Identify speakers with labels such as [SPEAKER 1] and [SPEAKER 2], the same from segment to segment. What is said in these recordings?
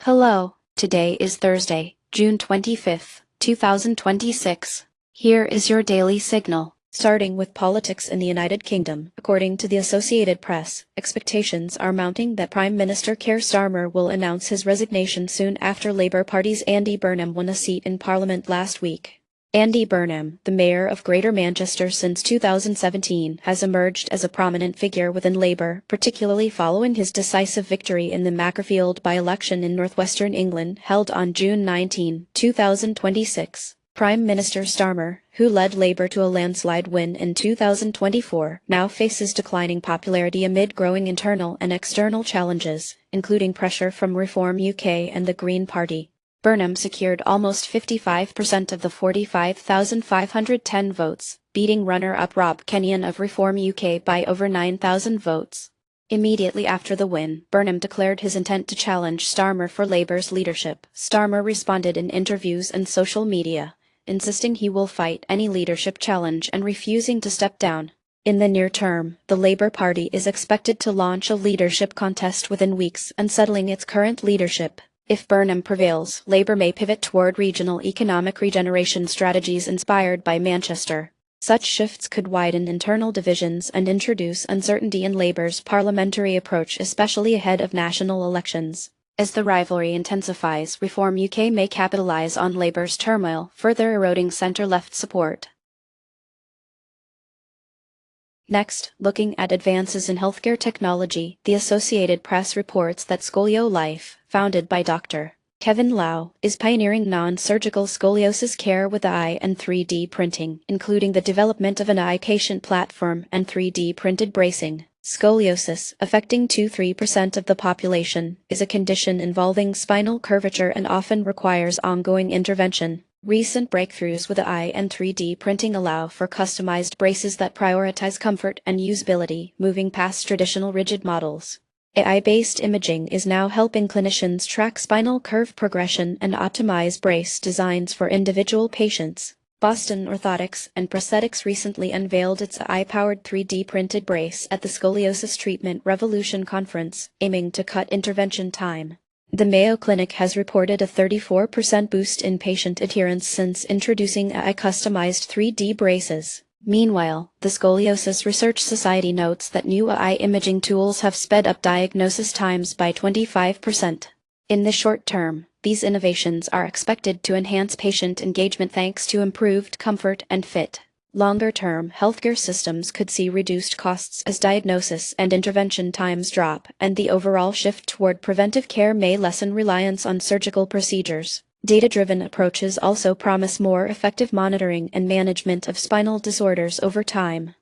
[SPEAKER 1] Hello, today is Thursday, June 25th, 2026. Here is your daily signal. Starting with politics in the United Kingdom, according to the Associated Press, expectations are mounting that Prime Minister Keir Starmer will announce his resignation soon after Labour Party's Andy Burnham won a seat in Parliament last week. Andy Burnham, the mayor of Greater Manchester since 2017, has emerged as a prominent figure within Labour, particularly following his decisive victory in the Macclesfield by-election in northwestern England held on June 19, 2026. Prime Minister Starmer, who led Labour to a landslide win in 2024, now faces declining popularity amid growing internal and external challenges, including pressure from Reform UK and the Green Party. Burnham secured almost 55% of the 45,510 votes, beating runner-up Rob Kenyon of Reform UK by over 9,000 votes. Immediately after the win, Burnham declared his intent to challenge Starmer for Labour's leadership. Starmer responded in interviews and social media, insisting he will fight any leadership challenge and refusing to step down. In the near term, the Labour Party is expected to launch a leadership contest within weeks and settling its current leadership. If Burnham prevails, Labour may pivot toward regional economic regeneration strategies inspired by Manchester. Such shifts could widen internal divisions and introduce uncertainty in Labour's parliamentary approach, especially ahead of national elections. As the rivalry intensifies, Reform UK may capitalise on Labour's turmoil, further eroding centre-left support. Next, looking at advances in healthcare technology, the Associated Press reports that Scolio Life, founded by Dr. Kevin Lau, is pioneering non-surgical scoliosis care with eye and 3D printing, including the development of an eye patient platform and 3D printed bracing. Scoliosis, affecting 2–3% of the population, is a condition involving spinal curvature and often requires ongoing intervention. Recent breakthroughs with the eye and 3D printing allow for customized braces that prioritize comfort and usability, moving past traditional rigid models. AI-based imaging is now helping clinicians track spinal curve progression and optimize brace designs for individual patients. Boston Orthotics and Prosthetics recently unveiled its AI-powered 3D printed brace at the Scoliosis Treatment Revolution conference, aiming to cut intervention time. The Mayo Clinic has reported a 34% boost in patient adherence since introducing AI-customized 3D braces. Meanwhile, the Scoliosis Research Society notes that new AI imaging tools have sped up diagnosis times by 25%. In the short term, these innovations are expected to enhance patient engagement thanks to improved comfort and fit. Longer-term, healthcare systems could see reduced costs as diagnosis and intervention times drop, and the overall shift toward preventive care may lessen reliance on surgical procedures. Data-driven approaches also promise more effective monitoring and management of spinal disorders over time.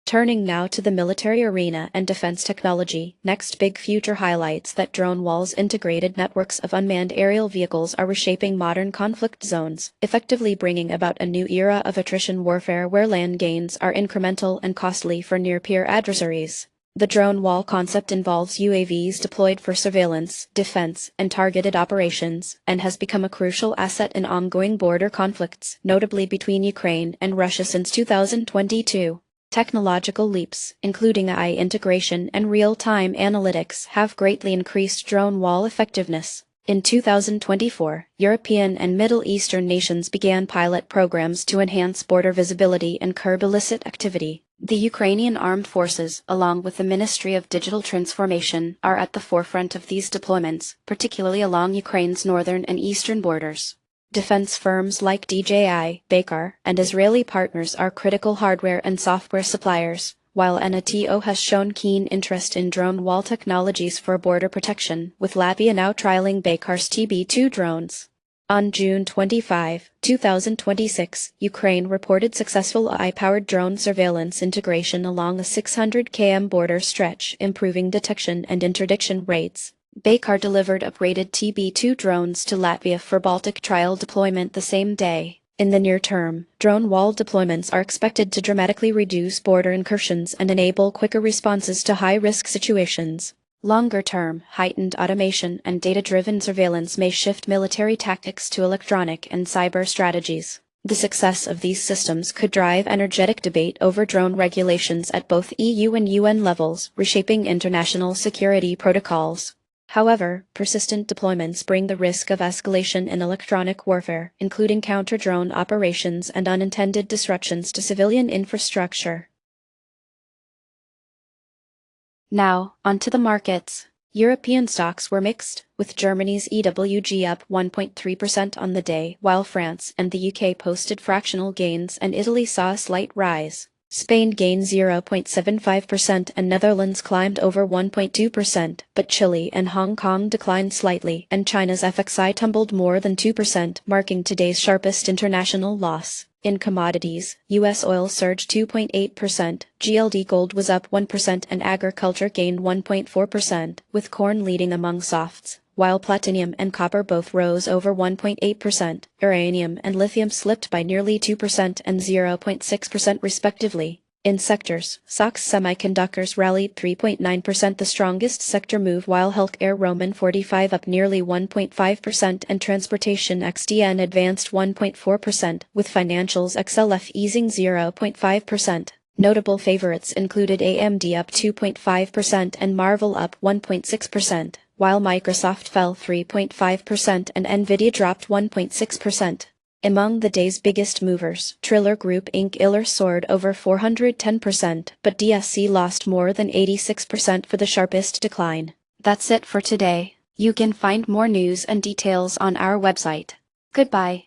[SPEAKER 1] Turning now to the military arena and defense technology, next big future highlights that DroneWall's integrated networks of unmanned aerial vehicles are reshaping modern conflict zones, effectively bringing about a new era of attrition warfare where land gains are incremental and costly for near-peer adversaries. The DroneWall concept involves UAVs deployed for surveillance, defense, and targeted operations, and has become a crucial asset in ongoing border conflicts, notably between Ukraine and Russia since 2022. Technological leaps, including AI integration and real-time analytics, have greatly increased DroneWall effectiveness. In 2024, European and Middle Eastern nations began pilot programs to enhance border visibility and curb illicit activity. The Ukrainian armed forces, along with the Ministry of Digital Transformation, are at the forefront of these deployments, particularly along Ukraine's northern and eastern borders. Defense firms like DJI, Baykar, and Israeli partners are critical hardware and software suppliers, while NATO has shown keen interest in DroneWall technologies for border protection, with Latvia now trialing Baykar's TB2 drones. On June 25, 2026, Ukraine reported successful AI-powered drone surveillance integration along a 600 km border stretch, improving detection and interdiction rates. Baykar delivered upgraded TB2 drones to Latvia for Baltic trial deployment the same day. In the near term, DroneWall deployments are expected to dramatically reduce border incursions and enable quicker responses to high-risk situations. Longer term, heightened automation and data-driven surveillance may shift military tactics to electronic and cyber strategies. The success of these systems could drive energetic debate over drone regulations at both EU and UN levels, reshaping international security protocols. However, persistent deployments bring the risk of escalation in electronic warfare, including counter-drone operations and unintended disruptions to civilian infrastructure. Now, onto the markets. European stocks were mixed, with Germany's EWG up 1.3% on the day, while France and the UK posted fractional gains and Italy saw a slight rise. Spain gained 0.75% and Netherlands climbed over 1.2%, but Chile and Hong Kong declined slightly, and China's FXI tumbled more than 2%, marking today's sharpest international loss. In commodities, U.S. oil surged 2.8%, GLD gold was up 1% and agriculture gained 1.4%, with corn leading among softs, while platinum and copper both rose over 1.8%, uranium and lithium slipped by nearly 2% and 0.6% respectively. In sectors, SOX Semiconductors rallied 3.9%, the strongest sector move, while healthcare Roman 45 up nearly 1.5% and transportation XDN advanced 1.4%, with financials XLF easing 0.5%. Notable favorites included AMD up 2.5% and Marvell up 1.6%, while Microsoft fell 3.5% and Nvidia dropped 1.6%. Among the day's biggest movers, Triller Group Inc. ILR soared over 410%, but DSC lost more than 86% for the sharpest decline. That's it for today. You can find more news and details on our website. Goodbye.